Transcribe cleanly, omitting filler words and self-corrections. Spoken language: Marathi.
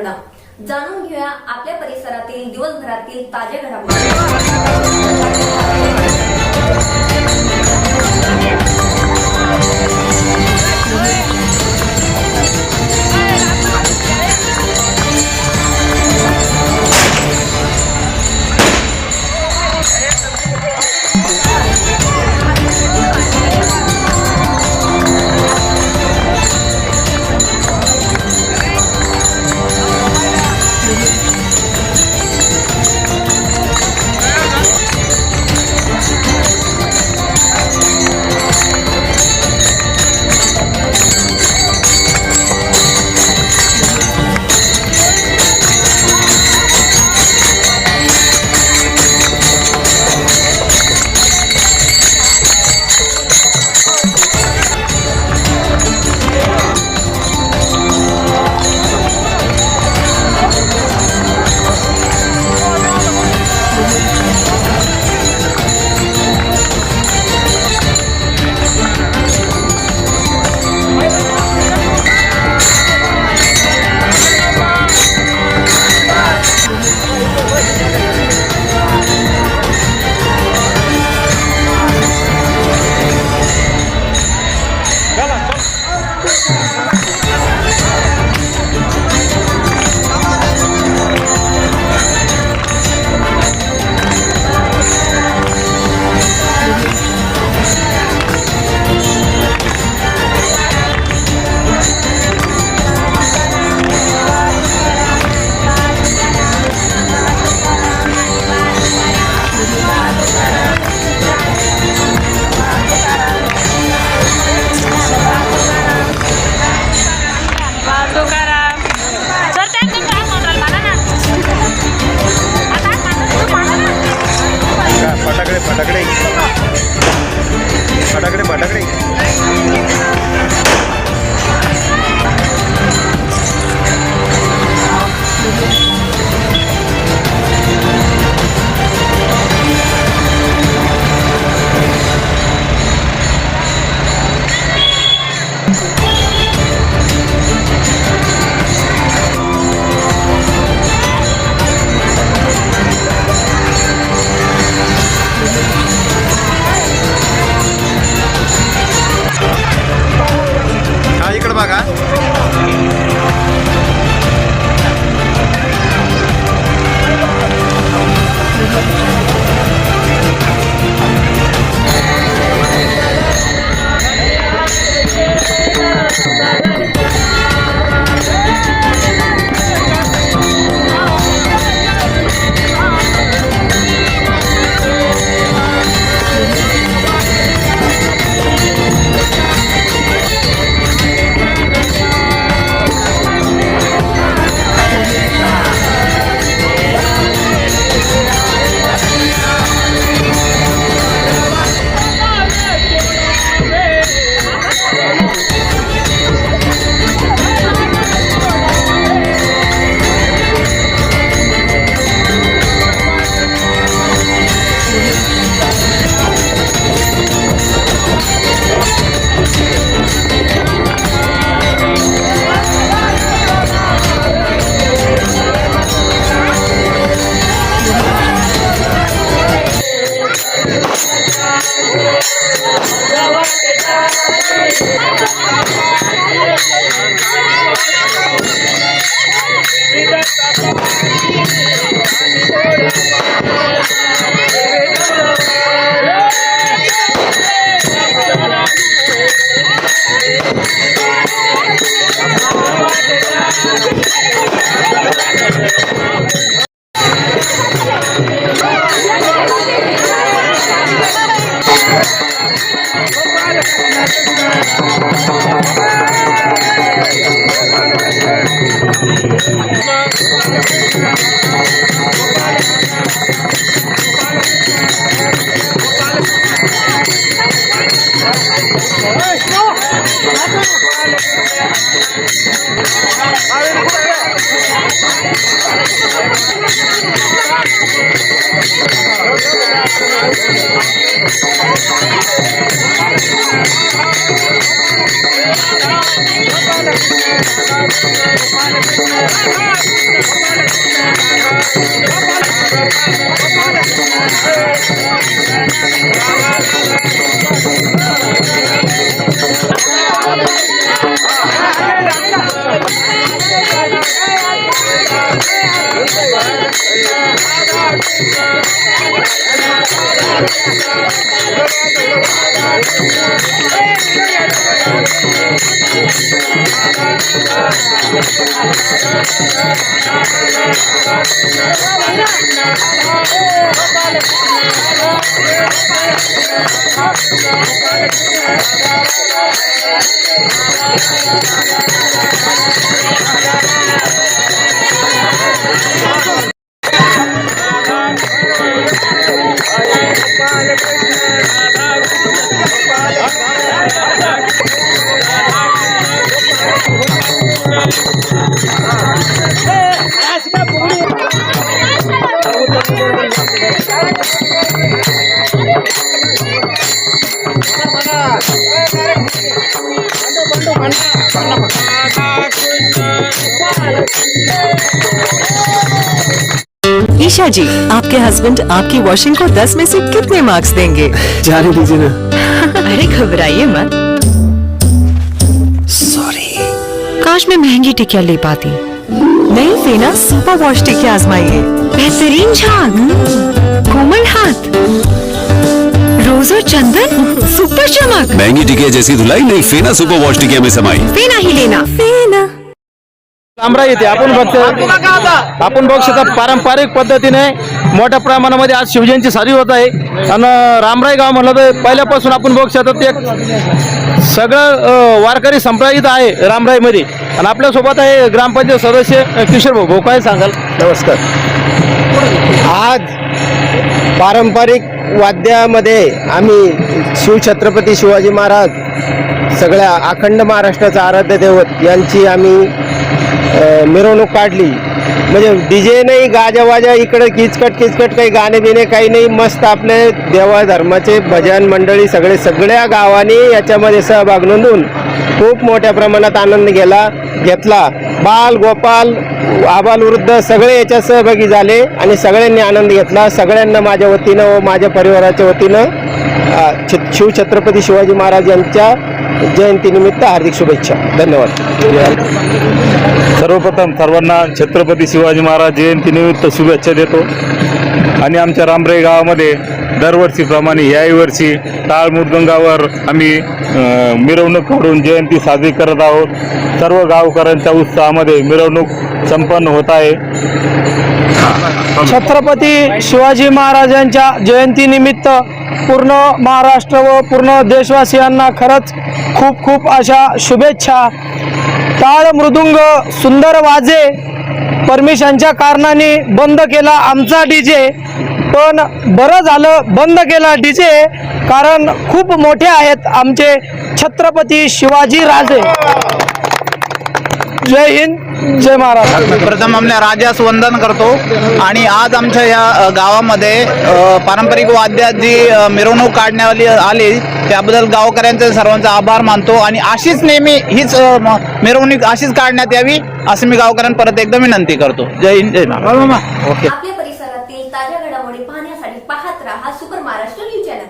घटना जाणून घेऊया आपल्या परिसरातील दिवसभरातील ताज्या घडामोडी। Hare Krishna ईशा जी, आपके हस्बैंड आपकी वॉशिंग को 10 में से कितने मार्क्स देंगे? जाने दीजिए ना। अरे घबराइए मत। सॉरी। काश मैं महंगी टिकिया ले पाती। नई फेना सुपर वॉश टिकिया आजमाइए। बेहतरीन झाग, कोमल हाथ, रोज और चंदन, सुपर चमक। महंगी टिकिया जैसी धुलाई नहीं, फेना सुपर वॉश टिकिया में समाई। फेना ही लेना, फेना। रामराय येते आपण बघू शकता पारंपरिक पद्धतीने मोठ्या प्रमाणामध्ये आज शिवजयंती साजरी होत आहे आणि रामराय गाव म्हणलं तर पहिल्यापासून आपण बघू शकता ते सगळं वारकरी संप्रदाय इथं आहे रामरायमध्ये आणि आपल्यासोबत आहे ग्रामपंचायत सदस्य किशोर भाऊ. काय सांगाल? नमस्कार. आज पारंपरिक वाद्यामध्ये आम्ही शिवछत्रपती शिवाजी महाराज सगळ्या अखंड महाराष्ट्राचा आराध्य दैवत यांची आम्ही मिरवणूक काढली. म्हणजे डीजे नाही, गाजावाजा इकडे किचकट काही गाणे बिणे काही नाही, मस्त आपले देवा धर्माचे भजन मंडळी सगळ्या गावांनी याच्यामध्ये सहभाग नोंदवून खूप मोठ्या प्रमाणात आनंद घेतला. बाल गोपाल आबाल वृद्ध सगळे याच्यात सहभागी झाले आणि सगळ्यांनी आनंद घेतला. सगळ्यांना माझ्या वतीनं व माझ्या परिवाराच्या वतीनं शिवछत्रपती शिवाजी महाराज यांच्या जयंतीनिमित्त हार्दिक शुभेच्छा. धन्यवाद. सर्वप्रथम सर्वांना छत्रपती शिवाजी महाराज जयंतीनिमित्त शुभेच्छा देतो आणि आमच्या रामराय गावामध्ये दरवर्षीप्रमाणे याही वर्षी टाळ मृदंगावर आम्ही मिरवणूक काढून जयंती साजरी करत आहोत. सर्व गावकऱ्यांच्या उत्साहामध्ये मिरवणूक संपन्न होत आहे. छत्रपती शिवाजी महाराजांच्या जयंतीनिमित्त पूर्ण महाराष्ट्र व पूर्ण देशवासियांना खरंच खूप खूप अशा शुभेच्छा. टाळ मृदुंग सुंदर वाजे, परमिशनच्या कारणाने बंद केला आमचा डीजे, पण बरं झालं बंद केला डीजे, कारण खूप मोठे आहेत आमचे छत्रपती शिवाजी राजे. जय हिंद, जय महाराष्ट्र. प्रथम आम्ही राजास वंदन करतो आणि आज आमच्या या गावामध्ये पारंपरिक वाद्यात जी मिरवणूक काढण्यात आली त्याबद्दल गावकऱ्यांचे सर्वांचा आभार मानतो आणि अशीच नेहमी हीच मिरवणूक अशीच काढण्यात यावी असं मी गावकऱ्यांना परत एकदा विनंती करतो. जय हिंद, जय महाराष्ट्र. ओके. आपल्या परिसरातील ताज्या घडामोडी पाहण्यासाठी पाहत राहा सुपर महाराष्ट्र न्यूज चॅनल.